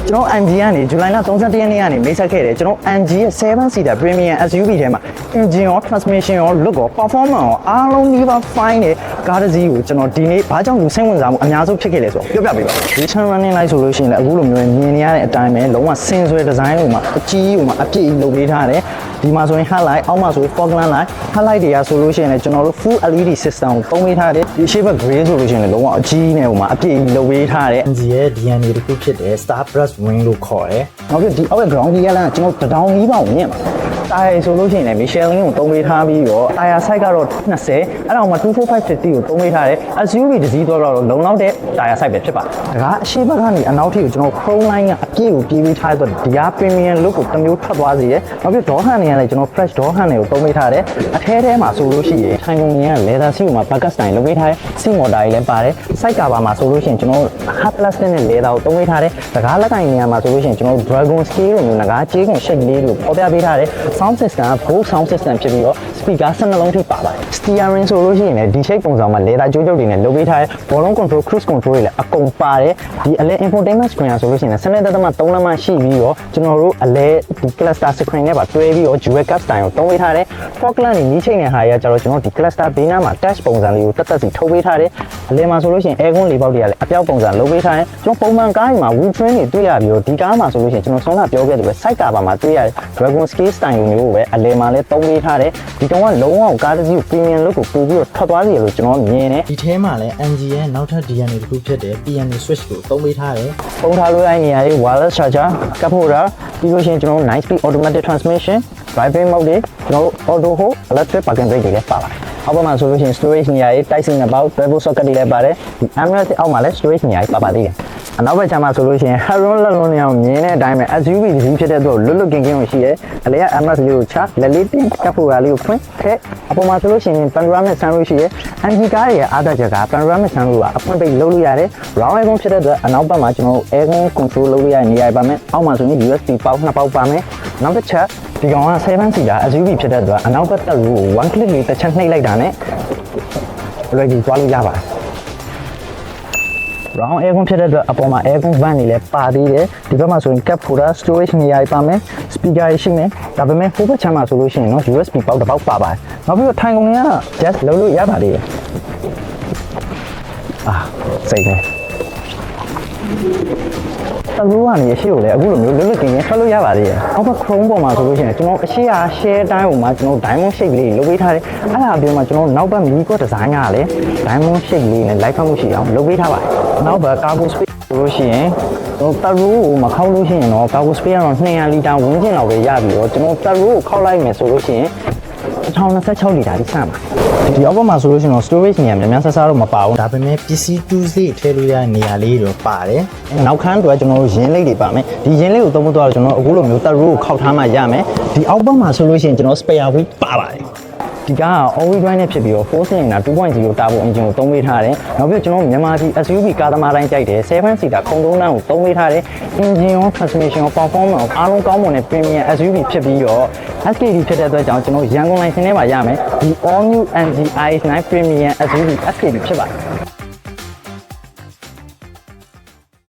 ကျွန်တော် MG ကနေဇူလိုင်လ31ရက်နေ့ကနေမိတ်ဆက်ခဲ့တယ်ကျွန်တော် MG ရဲ့7 seater premium SUV ထဲမှာ engine ရော transmission ရော look ရော performance ရောအားလုံးဒီပါ fine တဲ့ကားတစ်စီးကိုကျွန်တော်ဒီနေ့ဘာကြောင့်လူစိတ်ဝင်စားမှုအများဆုံးဖြစ်ခဲ့လဲဆိုတော့ပြောပြပေးပါ Return running light ဆိုလို့ရှိရင်လည်းအခုလိုမျိုးမြင်နေရတဲ့အတိုင်းပဲလုံးဝစင်ဆွဲ design လို့မှာအကြီးဟိုမှာအပြည့်လုပ်ပေးထားတယ်ဒီမှာဆိုရင် headlight အောက်မှာဆိုရင် fog lamp light headlight တွေကဆိုလို့ရှိရင်လည်းကျွန်တော်တို့ full LED system ကိုသုံးပေးထားတယ်ဒီ shape gray ဆိုလို့ရှိရင်လည်းလုံးဝအကြီးနဲ့ဟိုမှာအပြည့်လုပ်ပေးထားတယ် MG ရဲ့ DNA တစ်ခုဖြစ်တဲ့ Star Brush Wing လို့ခေါ်တယ်။နောက်ပြီးဒီအောက်က ground gear ကကျွန်တော်တောင်ကြီးပေါင်မြင့်ပါတာယာဆိုလို့ရှိရင်လည်း Michelin ကိုသုံးပေးထားပြီးတော့တာယာ size ကတော့20အဲ့တော့မှ24550ကိုသုံးပေးထားတယ် SUV တစ်စီးတော့လုံလောက်တဲ့တာယာ size ပဲဖြစ်ပါတယ်။ဒါကအရှိဘက်ကနေအနောက်ထိကိုကျွန်တော် chrome line ကအပြည့်ကိုပြေးပေးထားတဲ့ဒီက premium look ကိုတစ်မျိုးထွက်သွားစေတယ်။နောက်ပြီး door handle ကလည်းကျွန်တော် fresh door handle ကိုသုံးပေးထားတယ်။အထဲမှာဆိုလို့ရှိရင်ထိုင်ကုန်တွေက leather seat မှာ bucket style လုပ်ပေးထားတယ်။ seat motor တွေလည်းပါတယ်။ side cover မှာဆိုလို့ရှိရင်ကျွန်တော် hard plastic နဲ့ leather ကိုသုံးပေးထားတယ်။ဒါကလက်ကင်နေရာမှာဆိုလို့ရှိရင်ကျွန်တော် dragon scale လိုမျိုးငကားကြေးကုန် shape လေးကိုပေါ်ပြပေးထားတယ်။ sound system က Bose sound system ဖြစ်ပြီးတော့ speaker 12လုံးထိပါပါတယ် steering ဆိုလို့ရှိရင်လည်းဒီ shape ပုံစံမှာ leather ကြိုးကြုတ်တွေနဲ့လုပ်ပေးထားတယ် volume control cruise control တွေလည်းအကုန်ပါတယ်ဒီအလဲ infotainment screen ဆိုလို့ရှိရင်7.3 လက်မှရှိပြီးတော့ကျွန်တော်တို့အလဲဒီ cluster screen နဲ့ပါတွဲပြီးတော့ dual cap style ကိုသုံးပေးထားတယ် fog lamp တွေနီးချိတ်နေဟာရကြတော့ကျွန်တော်ဒီ cluster ဘေးနားမှာ touch ပုံစံလေးကိုတက်စီထုတ်ပေးထားတယ်အလဲမှာဆိုလို့ရှိရင် aircon လေးပေါက်တွေကလည်းအပြောက်ပုံစံလုပ်ပေးထားတယ်ကျွန်တော်ပုံမှန်ကားတွေမှာ wood trim တွေတွေ့ရပြီးတော့ဒီကားမှာဆိုလို့ရှိရင်ကျွန်တော်ဆုံးလာပြောခဲ့တယ်ပဲ side cover မှာတွေ့ရ dragon scale style မျိုးပဲအလဲမှာလည်းသုံးပေးထားတယ်ဒီတော့ကလုံးဝကားတစ်စီးကို premium look ကိုပို့ပြီးတော့ထွက်သွားစီရလို့ကျွန်တော်မြင်တယ် ဒီထဲမှာလည်း MG ရဲ့နောက်ထပ် DNA တစ်ခုဖြစ်တဲ့ PNA switch ကိုသုံးပေးထားတယ် ပုံထားလို့ရတဲ့နေရာလေး wireless charger ကပ်ဖို့တာပြီးလို့ရှိရင်ကျွန်တော် 9 speed automatic transmission driving mode တွေကျွန်တော် auto hold electric parking brake တွေလည်းပါပါတယ်အောက်မှာဆိုလို့ရှိရင် storage နေရာလေး Type C နဲ့ပေါက် travel socket တွေလည်းပါတယ်ဒီ Amorous အောက်မှာလည်း storage နေရာလေးပါသေးတယ်အနောက်ဘက်ခြမ်းမှာဆိုလို့ရှိရင် headroom လက်လုံးနေအောင်မြင်တဲ့အတိုင်းပဲ SUV တစ်စီးဖြစ်တဲ့အတွက်လွတ်လွတ်ကင်းကင်းကိုရှိရဲအလဲက Amorous လေးကိုချလက်လေးတင်ကပ်ဖို့တာလေးကိုဖွင့်ထည့်အပေါ်မှာဆိုလို့ရှိရင် panoramic sunroof ရှိရဲ MG ကားရဲ့အားသာချက်က panoramic sunroof ကအဖွင့်ပိတ်လုပ်လို့ရတယ် round aircon ဖြစ်တဲ့အတွက်အနောက်ဘက်မှာကျွန်တော် aircon control လုပ်လို့ရတဲ့နေရာပါမယ်အောက်မှာဆိုရင် USB ပေါက်2ပေါက်ပါမယ်နောက်တစ်ချက်ဒီကောင်က7 seater SUV ဖြစ်တဲ့အတွက်အနောက်ဘက်တက်လို့ one click လေးတစ်ချက်နှိပ်လိုက်တာနဲ့ ready သွားလို့ရပါတယ် round aircon ဖြစ်တဲ့အတွက်အပေါ်မှာ aircon vent တွေလည်းပါသေးတယ်ဒီဘက်မှာဆိုရင် cap holder storage နေရာပါမယ် speaker ရှိမယ်ဒါပေမဲ့ဟိုဘက်ခြမ်းမှာဆိုလို့ရှိရင်တော့ USB ပေါက်တစ်ပေါက်ပါပါတယ်နောက်ပြီးတော့ထိုင်ကုန်တွေက just လုံးလို့ရပါသေးတယ်စိတ်နေတလူကနေအရှိကိုလည်းအခုလိုမျိုးလွတ်လွတ်ကင်းကင်းထွက်လို့ရပါသေးတယ်အောက်က chrome ပေါ်မှာဆိုလို့ရှိရင်ကျွန်တော်အရှိရာ share တိုင်းပေါ်မှာကျွန်တော် diamond shape လေးလုပ်ပေးထားတယ်အဲ့ဒါအပြင်မှာကျွန်တော်နောက်ဘက် mini quad design ကလည်း diamond shape လေးနဲ့ light ဖတ်မှုရှိအောင်လုပ်ပေးထားပါတယ်နောက်ဘက် cargo space ဆိုလို့ရှိရင်တော့တလူကိုမခောက်လို့ရှိရင်တော့ cargo space ကတော့200လီတာဝန်းကျင်လောက်ပဲရပြီးတော့ကျွန်တော်တလူကိုခောက်လိုက်မယ်ဆိုလို့ရှိရင်1026လီတာကြီးစမ်းပါဒီအောက်မှာဆိုလို့ရှိရင်တော့ storage နေရာများများဆဆတော့မပါဘူး ဒါပေမဲ့ပစ္စည်း2စီးထည့်လို့ရတဲ့နေရာလေးတော့ပါတယ် နောက်ခန်းတွေကျွန်တော်တို့ရင်းလိတ်တွေပါမယ်ဒီရင်းလိတ်ကိုသုံးဖို့တော့ကျွန်တော်အခုလိုမျိုးတက်ရိုးကိုခောက်ထားမှရမယ်ဒီအောက်ဘက်မှာဆိုလို့ရှိရင်ကျွန်တော် spare wheel ပါပါတယ်ဒီက all-wheel drive နဲ့ဖြစ်ပြီးတော့ 4-cylinder 2.0 turbo engine ကိုသုံးပေးထားတယ်နောက်ပြီးကျွန်တော်မြန်မာပြည် SUV ကားသမားတိုင်းကြိုက်တယ်7 seater ခုံသုံးတန်းကိုသုံးပေးထားတယ် engine ရော transmission ရော performance အားလုံးကောင်းမွန်တဲ့ premium SUV ဖြစ်ပြီးတော့ SKD ဖြစ်တဲ့အတွက်ကြောင့်ကျွန်တော်ရန်ကုန်လိုင်စင်ထဲမှာရမယ်ဒီ all new MG i9 premium SUV SKD ဖြစ်ပါတယ်